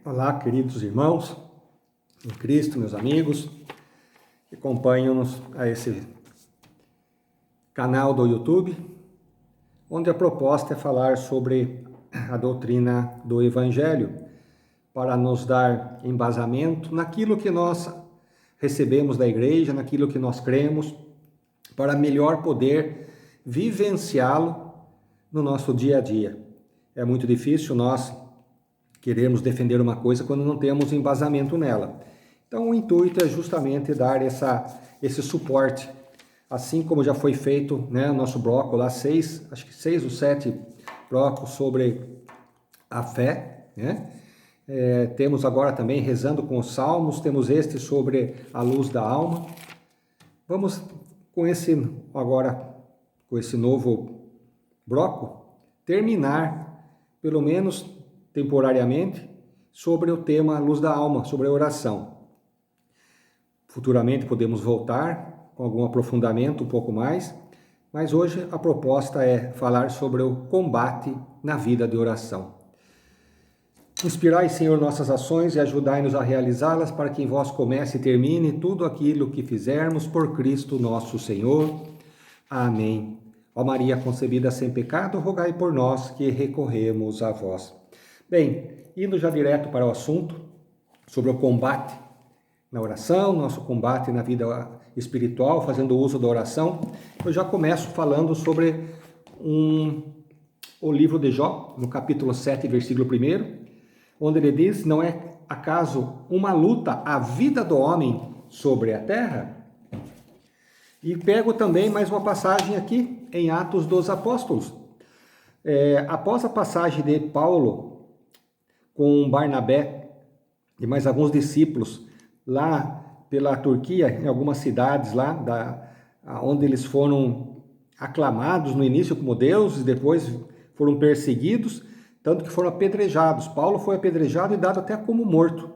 Olá, queridos irmãos em Cristo, meus amigos, que acompanham-nos a esse canal do YouTube, onde a proposta é falar sobre a doutrina do Evangelho, para nos dar embasamento naquilo que nós recebemos da igreja, naquilo que nós cremos, para melhor poder vivenciá-lo no nosso dia a dia. É muito difícil nós queremos defender uma coisa quando não temos embasamento nela. Então o intuito é justamente dar esse suporte, assim como já foi feito, né, o nosso bloco lá, acho que 6 ou 7 blocos sobre a fé, né? Temos agora também rezando com os salmos, temos este sobre a luz da alma. Vamos com esse novo bloco, terminar, pelo menos temporariamente, sobre o tema luz da alma, sobre a oração. Futuramente podemos voltar com algum aprofundamento um pouco mais, mas hoje a proposta é falar sobre o combate na vida de oração. Inspirai, Senhor, nossas ações e ajudai-nos a realizá-las, para que em vós comece e termine tudo aquilo que fizermos por Cristo nosso Senhor. Amém. Ó Maria concebida sem pecado, rogai por nós que recorremos a vós. Bem, indo já direto para o assunto, sobre o combate na oração, nosso combate na vida espiritual, fazendo uso da oração, eu já começo falando sobre o livro de Jó, no capítulo 7, versículo 1, onde ele diz: não é acaso uma luta a vida do homem sobre a terra? E pego também mais uma passagem aqui em Atos dos Apóstolos. Após a passagem de Paulo com Barnabé e mais alguns discípulos lá pela Turquia, em algumas cidades lá, onde eles foram aclamados no início como deuses, depois foram perseguidos, tanto que foram apedrejados. Paulo foi apedrejado e dado até como morto.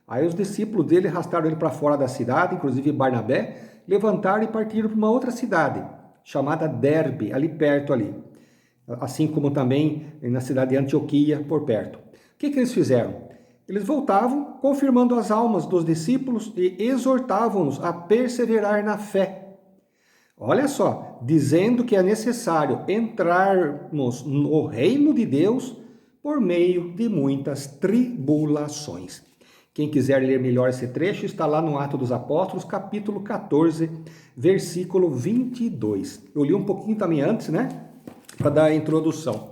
Aí os discípulos dele arrastaram ele para fora da cidade, inclusive Barnabé, levantaram e partiram para uma outra cidade, chamada Derbe, ali perto ali. Assim como também na cidade de Antioquia, por perto. O que eles fizeram? Eles voltavam, confirmando as almas dos discípulos e exortavam-nos a perseverar na fé. Olha só, dizendo que é necessário entrarmos no reino de Deus por meio de muitas tribulações. Quem quiser ler melhor esse trecho, está lá no Atos dos Apóstolos, capítulo 14, versículo 22. Eu li um pouquinho também antes, né? Para dar a introdução.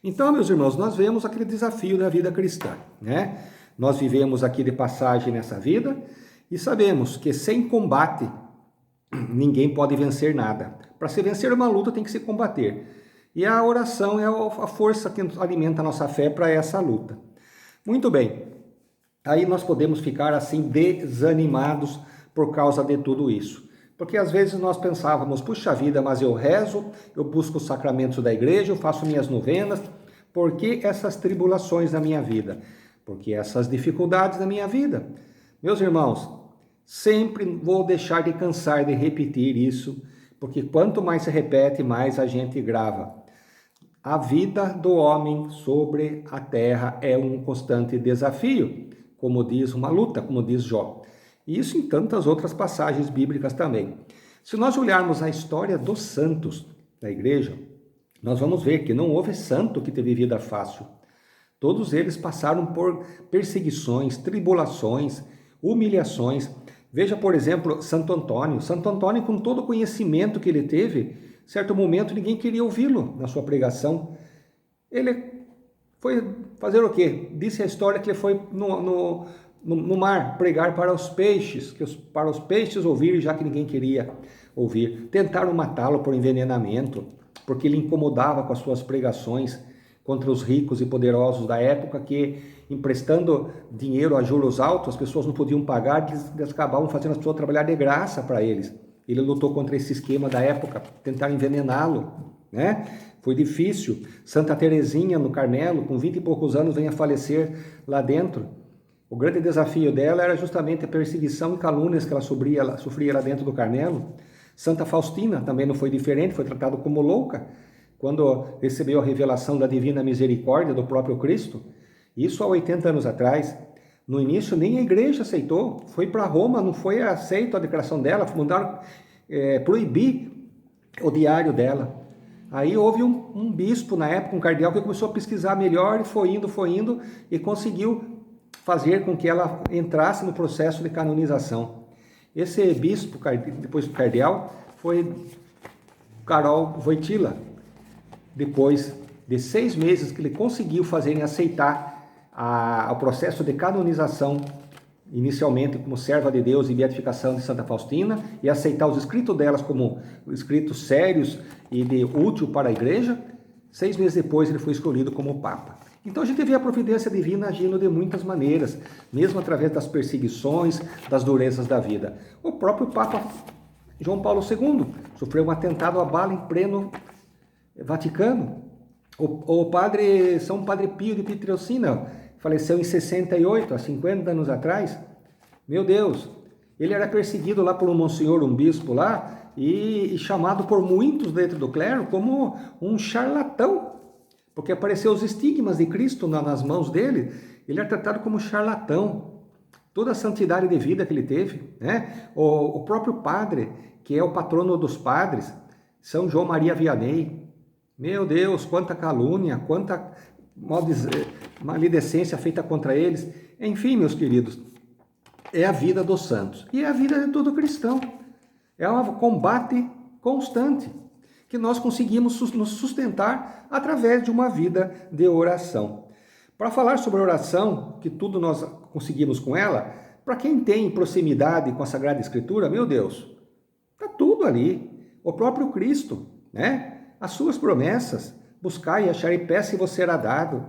Então, meus irmãos, nós vemos aquele desafio da vida cristã, né? Nós vivemos aqui de passagem nessa vida e sabemos que sem combate ninguém pode vencer nada. Para se vencer uma luta tem que se combater. E a oração é a força que alimenta a nossa fé para essa luta. Muito bem. Aí nós podemos ficar assim desanimados por causa de tudo isso. Porque às vezes nós pensávamos, puxa vida, mas eu rezo, eu busco os sacramentos da igreja, eu faço minhas novenas. Por que essas tribulações na minha vida? Por que essas dificuldades na minha vida? Meus irmãos, sempre vou deixar de cansar de repetir isso, porque quanto mais se repete, mais a gente grava. A vida do homem sobre a terra é um constante desafio, como diz uma luta, como diz Jó. E isso em tantas outras passagens bíblicas também. Se nós olharmos a história dos santos da igreja, nós vamos ver que não houve santo que teve vida fácil. Todos eles passaram por perseguições, tribulações, humilhações. Veja, por exemplo, Santo Antônio. Santo Antônio, com todo o conhecimento que ele teve, certo momento ninguém queria ouvi-lo na sua pregação. Ele foi fazer o quê? Disse a história que ele foi no mar pregar para os peixes, para os peixes ouvirem, já que ninguém queria ouvir. Tentaram matá-lo por envenenamento, porque ele incomodava com as suas pregações contra os ricos e poderosos da época, que emprestando dinheiro a juros altos, as pessoas não podiam pagar, eles acabavam fazendo as pessoas trabalhar de graça para eles. Ele lutou contra esse esquema da época, tentaram envenená-lo, né? Foi difícil. Santa Teresinha, no Carmelo, com 20 e poucos anos, vem a falecer lá dentro. O grande desafio dela era justamente a perseguição e calúnias que ela sofria lá dentro do Carmelo. Santa Faustina também não foi diferente, foi tratada como louca, quando recebeu a revelação da divina misericórdia do próprio Cristo. Isso há 80 anos atrás. No início nem a igreja aceitou, foi para Roma, não foi aceito a declaração dela, mandaram proibir o diário dela. Aí houve um bispo na época, um cardeal, que começou a pesquisar melhor e foi indo e conseguiu fazer com que ela entrasse no processo de canonização. Esse bispo, depois do cardeal, foi Karol Wojtyła. Depois de 6 meses que ele conseguiu fazerem aceitar o processo de canonização, inicialmente como serva de Deus e beatificação de Santa Faustina, e aceitar os escritos delas como escritos sérios e de útil para a igreja, 6 meses depois ele foi escolhido como Papa. Então a gente vê a providência divina agindo de muitas maneiras, mesmo através das perseguições, das durezas da vida. O próprio Papa João Paulo II sofreu um atentado à bala em pleno Vaticano. São Padre Pio de Pietrelcina faleceu em 68, há 50 anos atrás. Meu Deus, ele era perseguido lá por um monsenhor, um bispo lá, e chamado por muitos dentro do clero como um charlatão, porque apareceu os estigmas de Cristo nas mãos dele. Ele era tratado como charlatão. Toda a santidade de vida que ele teve, né? O próprio padre, que é o patrono dos padres, São João Maria Vianney. Meu Deus, quanta calúnia, quanta maledicência feita contra eles. Enfim, meus queridos, é a vida dos santos e é a vida de todo cristão. É um combate constante que nós conseguimos nos sustentar através de uma vida de oração. Para falar sobre oração, que tudo nós conseguimos com ela, para quem tem proximidade com a Sagrada Escritura, meu Deus, está tudo ali. O próprio Cristo, né? As suas promessas, buscai e acharei, peça e vos será dado.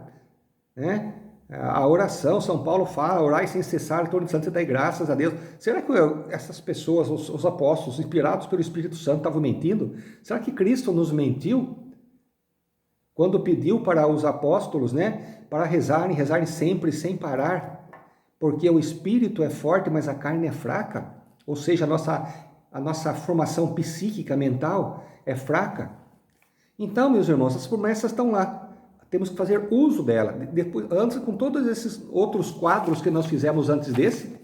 Né? A oração, São Paulo fala, orai sem cessar, torno de santo e dai graças a Deus. Será que essas pessoas, os apóstolos, inspirados pelo Espírito Santo, estavam mentindo? Será que Cristo nos mentiu? Quando pediu para os apóstolos, né, para rezarem sempre, sem parar, porque o Espírito é forte, mas a carne é fraca. Ou seja, a nossa formação psíquica, mental, é fraca. Então, meus irmãos, as promessas estão lá. Temos que fazer uso dela. Antes, com todos esses outros quadros que nós fizemos antes desse,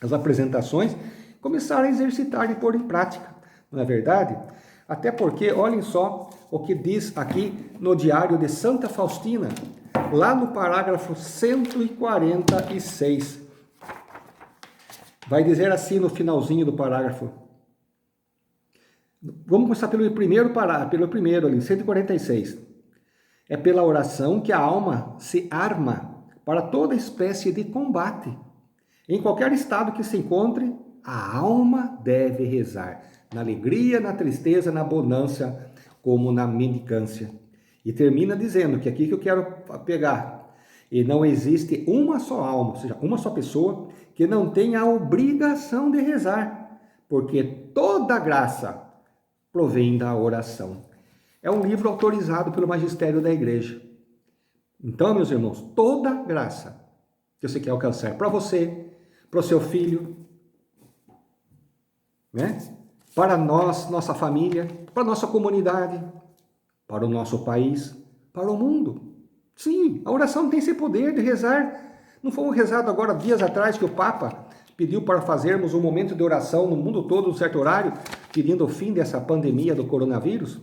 as apresentações, começar a exercitar e pôr em prática. Não é verdade? Até porque, olhem só o que diz aqui no Diário de Santa Faustina, lá no parágrafo 146. Vai dizer assim no finalzinho do parágrafo. Vamos começar pelo primeiro ali, 146. É pela oração que a alma se arma para toda espécie de combate. Em qualquer estado que se encontre, a alma deve rezar, na alegria, na tristeza, na bonança, como na mendicância. E termina dizendo que aqui que eu quero pegar, e não existe uma só alma, ou seja, uma só pessoa, que não tenha a obrigação de rezar, porque toda graça provém da oração. É um livro autorizado pelo magistério da igreja. Então, meus irmãos, toda graça que você quer alcançar para você, para o seu filho, né? Para nós, nossa família, para a nossa comunidade, para o nosso país, para o mundo. Sim, a oração tem esse poder de rezar. Não foi rezado agora, dias atrás, que o Papa pediu para fazermos um momento de oração no mundo todo, um certo horário, pedindo o fim dessa pandemia do coronavírus?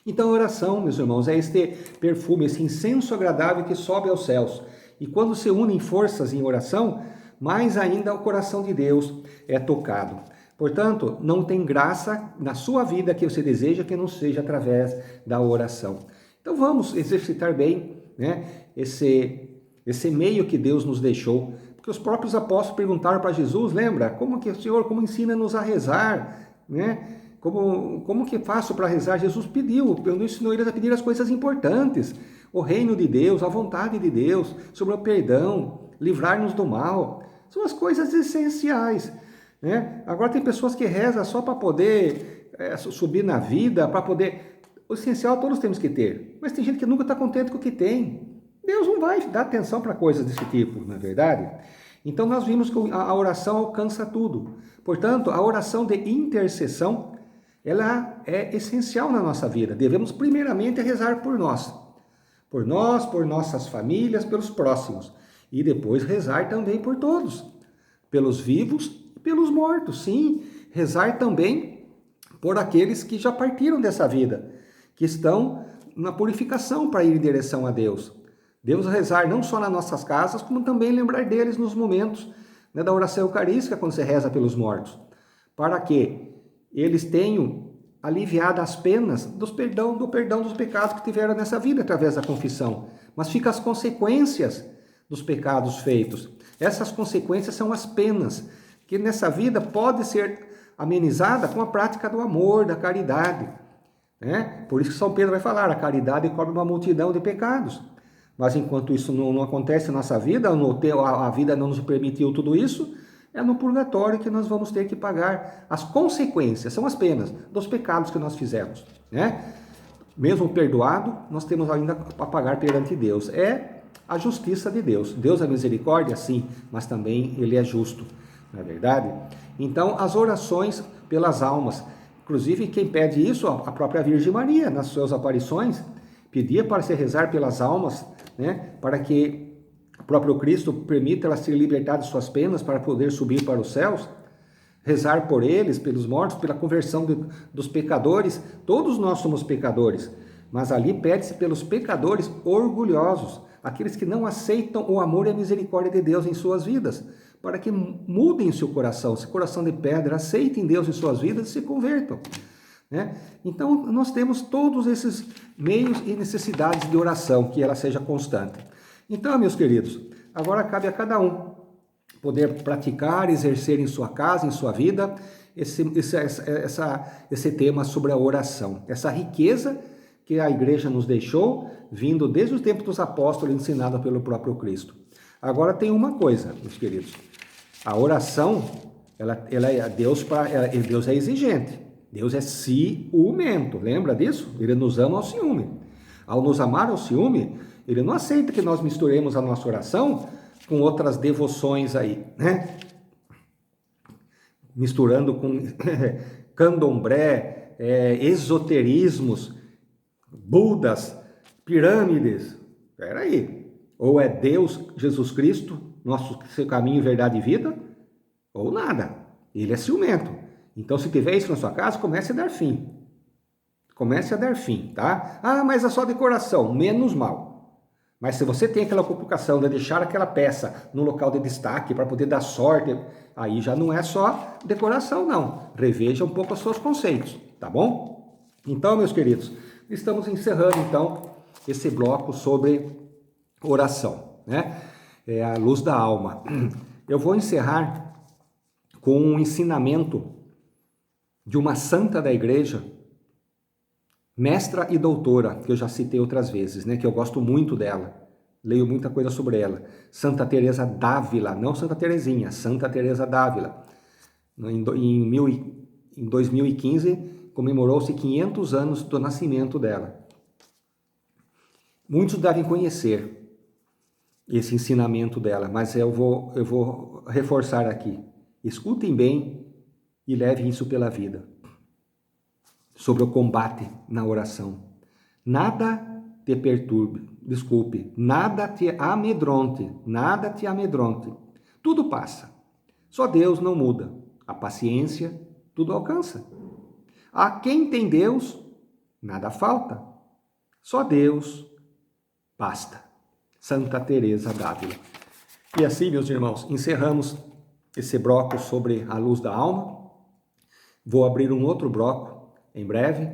Então a oração, meus irmãos, é este perfume, esse incenso agradável que sobe aos céus. E quando se unem forças em oração, mais ainda o coração de Deus é tocado. Portanto, não tem graça na sua vida que você deseja que não seja através da oração. Então vamos exercitar bem, né, esse meio que Deus nos deixou. Porque os próprios apóstolos perguntaram para Jesus, lembra? Como que o Senhor, como ensina-nos a rezar? Né? Como que faço para rezar? Jesus ensinou eles a pedir as coisas importantes. O reino de Deus, a vontade de Deus, sobre o perdão, livrar-nos do mal. São as coisas essenciais. Né? Agora tem pessoas que rezam só para poder subir na vida, para poder... O essencial todos temos que ter. Mas tem gente que nunca está contente com o que tem. Deus não vai dar atenção para coisas desse tipo, não é verdade? Então nós vimos que a oração alcança tudo. Portanto, a oração de intercessão, ela é essencial na nossa vida. Devemos primeiramente rezar por nós. Por nós, por nossas famílias, pelos próximos. E depois rezar também por todos, pelos vivos e pelos mortos. Sim, rezar também por aqueles que já partiram dessa vida, que estão na purificação para ir em direção a Deus. Devemos rezar não só nas nossas casas, como também lembrar deles nos momentos, né, da oração eucarística, quando você reza pelos mortos, para que eles tenham aliviado as penas do perdão dos pecados que tiveram nessa vida através da confissão. Mas ficam as consequências dos pecados feitos. Essas consequências são as penas, que nessa vida pode ser amenizada com a prática do amor, da caridade. Né? Por isso que São Pedro vai falar, a caridade cobre uma multidão de pecados. Mas enquanto isso não acontece na nossa vida, a vida não nos permitiu tudo isso, é no purgatório que nós vamos ter que pagar as consequências, são as penas dos pecados que nós fizemos. Né? Mesmo perdoado, nós temos ainda a pagar perante Deus. É a justiça de Deus. Deus é misericórdia, sim, mas também Ele é justo, não é verdade? Então, as orações pelas almas, inclusive quem pede isso, a própria Virgem Maria, nas suas aparições, pedia para se rezar pelas almas, né, para que o próprio Cristo permita elas serem libertadas de suas penas para poder subir para os céus, rezar por eles, pelos mortos, pela conversão dos pecadores. Todos nós somos pecadores, mas ali pede-se pelos pecadores orgulhosos, aqueles que não aceitam o amor e a misericórdia de Deus em suas vidas, para que mudem seu coração, esse coração de pedra, aceitem Deus em suas vidas e se convertam. Né? Então, nós temos todos esses meios e necessidades de oração, que ela seja constante. Então, meus queridos, agora cabe a cada um poder praticar, exercer em sua casa, em sua vida, esse tema sobre a oração, essa riqueza que a igreja nos deixou, vindo desde o tempo dos apóstolos, ensinada pelo próprio Cristo. Agora tem uma coisa, meus queridos, a oração, Deus é exigente, Deus é ciumento, lembra disso? Ele nos ama ao ciúme. Ao nos amar ao ciúme, Ele não aceita que nós misturemos a nossa oração com outras devoções aí, né? Misturando com candomblé, esoterismos, budas, pirâmides. Espera aí. Ou é Deus, Jesus Cristo, nosso caminho, verdade e vida, ou nada. Ele é ciumento. Então, se tiver isso na sua casa, comece a dar fim. Comece a dar fim, tá? Ah, mas é só decoração. Menos mal. Mas se você tem aquela preocupação de deixar aquela peça no local de destaque para poder dar sorte, aí já não é só decoração, não. Reveja um pouco os seus conceitos, tá bom? Então, meus queridos, estamos encerrando, então, esse bloco sobre oração, né? É a luz da alma. Eu vou encerrar com um ensinamento de uma santa da igreja, mestra e doutora, que eu já citei outras vezes, né? Que eu gosto muito dela, leio muita coisa sobre ela. Santa Teresa d'Ávila, não Santa Terezinha, Santa Teresa d'Ávila. Em 2015, comemorou-se 500 anos do nascimento dela. Muitos devem conhecer esse ensinamento dela, mas eu vou reforçar aqui. Escutem bem e levem isso pela vida. Sobre o combate na oração. Nada te perturbe, nada te amedronte, Tudo passa. Só Deus não muda. A paciência tudo alcança. A quem tem Deus, nada falta. Só Deus basta. Santa Teresa d'Ávila. E assim, meus irmãos, encerramos esse bloco sobre a luz da alma. Vou abrir um outro bloco em breve,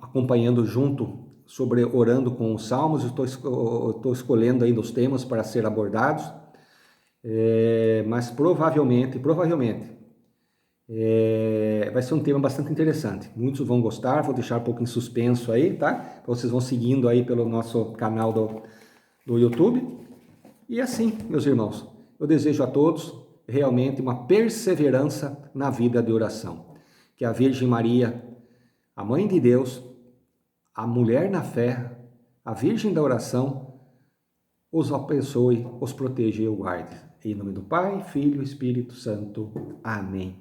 acompanhando junto sobre orando com os salmos. Estou escolhendo ainda os temas para ser abordados, mas provavelmente vai ser um tema bastante interessante. Muitos vão gostar, vou deixar um pouco em suspenso aí, tá? Vocês vão seguindo aí pelo nosso canal do YouTube. E assim, meus irmãos, eu desejo a todos realmente uma perseverança na vida de oração. Que a Virgem Maria, a Mãe de Deus, a mulher na fé, a Virgem da oração, os abençoe, os proteja e o guarde. Em nome do Pai, Filho e Espírito Santo. Amém.